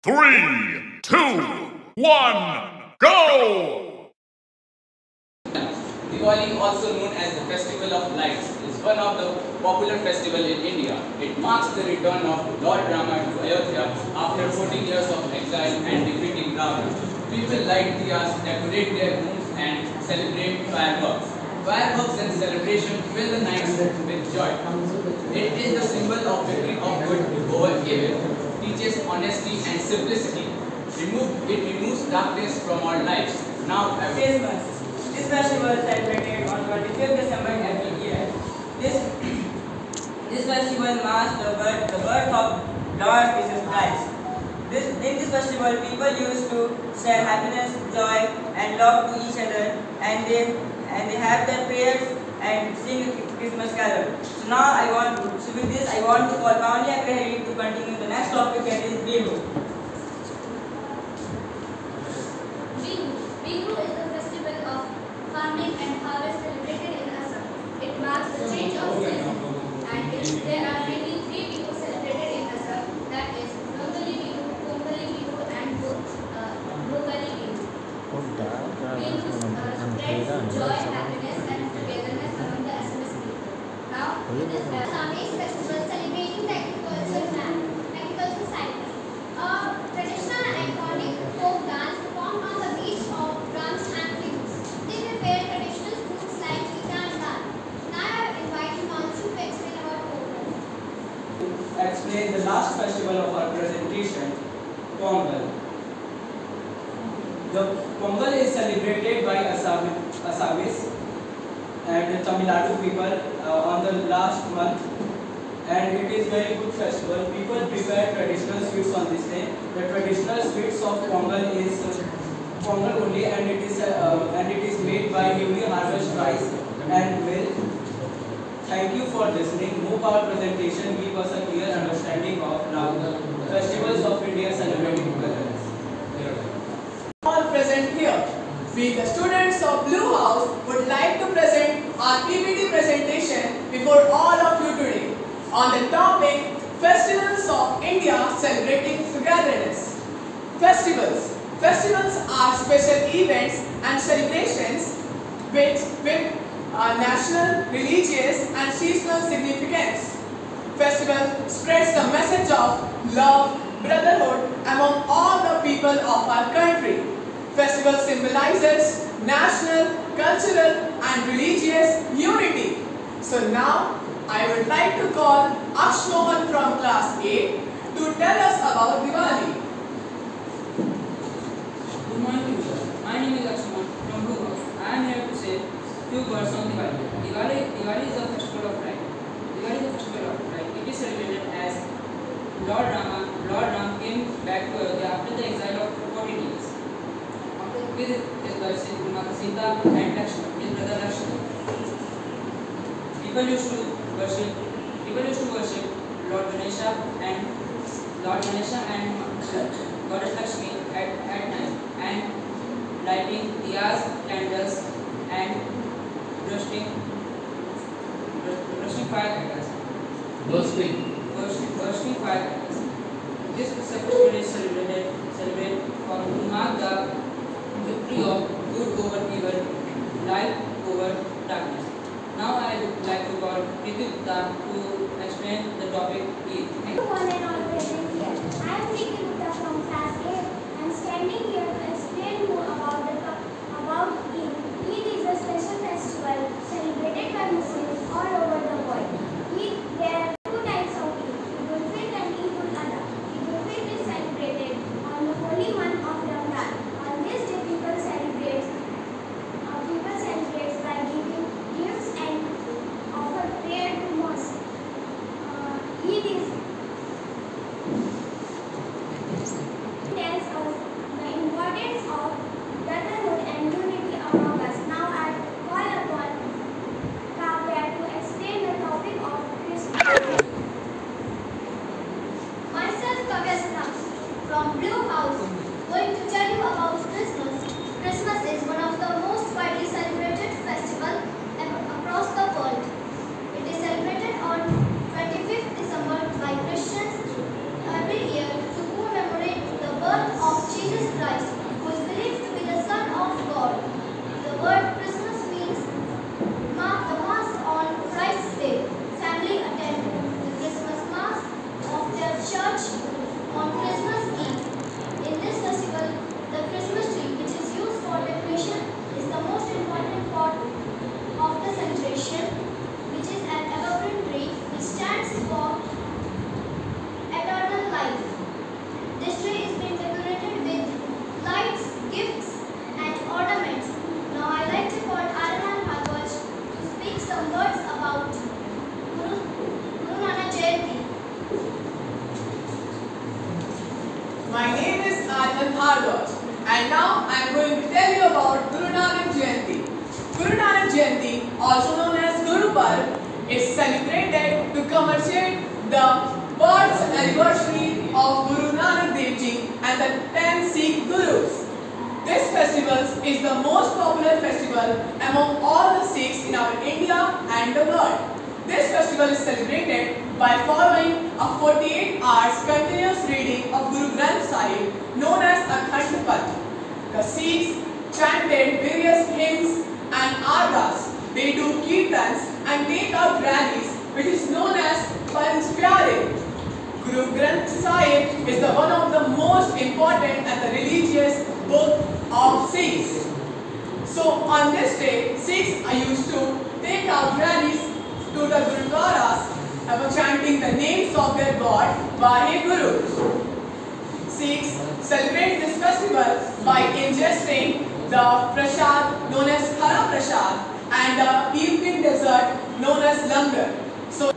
3, 2, 1, go! Diwali, also known as the Festival of Lights, is one of the popular festivals in India. It marks the return of Lord Rama to Ayodhya after 14 years of exile and defeating Ravana. People light diyas, decorate their homes and celebrate fireworks. Fireworks and celebration fill the nights with joy. It is the symbol of victory of good over evil, teaches honesty and simplicity. It removes darkness from our lives. Now, Christmas. This festival is celebrated on 25th December every year. This festival marks the birth of Lord Jesus Christ. In this festival, people used to share happiness, joy, and love to each other, and they have their prayers and sing Christmas carol. So now with this I want to call Pavani Agrahari to continue the next topic, that is Bihu. Bihu is the festival of farming and harvest celebrated in Assam. It marks the change of season, and there are mainly three Bihu celebrated in Assam, that is Nongali Bihu, Pongali Bihu, and Bhogali Bihu. Bihu spreads joy, happiness, and togetherness among the Assamese people. Now, it is the Assamese festival celebrating the agricultural cycle. A traditional and iconic folk dance performed on the beach of drums and flutes. They prepare traditional foods like pita and dal. Now I invite Himanshu to explain about Pongal. Explain the last festival of our presentation, Pongal. The Pongal is celebrated by Assamese and Tamil Nadu people on the last month, and it is very good festival. People prepare traditional sweets on this day. The traditional sweets of Pongal is Pongal only, and it is made by newly harvested rice and milk. Thank you for listening. Hope our presentation give us a clear understanding of now the festivals of India celebrating togetherness. All present here. We, the students of Blue House, would like to present our PPT presentation before all of you today on the topic Festivals of India Celebrating Togetherness. Festivals. Festivals are special events and celebrations with national, religious and seasonal significance. Festival spreads the message of love, brotherhood among all the people of our country. Festival symbolizes national, cultural and religious unity. So now I would like to call Aksh Mohan from class 8 to tell us about Diwali. Good morning, teacher. My name is Aksh Mohan from Blue House. I am here to say few words on Diwali. Diwali is a festival of light. Diwali is a festival of light. It is celebrated as Lord Ram came back to Ayodhya after the exile of 14 years. With his wife Mata Sita and Lakshmana, his brother Lakshmana. People used to worship Lord Ganesha and Goddess Lakshmi at night, and lighting diyas, candles, and roasting firecrackers. Bursting firecrackers. This festival is celebrated to mark the victory of good over evil, light over darkness. Now I would like to call Preeti Gupta to explain the topic Eid. One and all present here. I am Preeti Gupta from class 8. I am standing here to explain more about Eid. Eid is a special festival celebrated by Muslims all over the world. There are two types of Eid, Eid ul-Fitr and Eid ul-Adha. Eid ul-Fitr is celebrated on the holy month of Ramadan. On this day, people celebrate by giving gifts and offer prayer to mosque. Eid is My name is Anand Bhardwaj and now I am going to tell you about Guru Nanak Jayanti. Guru Nanak Jayanti, also known as Guru Parv, is celebrated to commemorate the birth anniversary of Guru Nanak Dev Ji and the 10 Sikh Gurus. This festival is the most popular festival among all the Sikhs in our India and the world. This festival is celebrated by following a 48 hours continuous reading of Guru Granth Sahib known as Akhand Path. The Sikhs chanted various hymns and argas. They do kirtans and take out rallies which is known as Panch Pyare. Guru Granth Sahib is the one of the most important and the religious book of Sikhs. So on this day, Sikhs are used to take out rallies to the Gurudwaras chanting the names of their God Vahe Guru. Sikhs celebrate this festival by ingesting the prasad known as Khara Prasad and the evening dessert known as Langar. So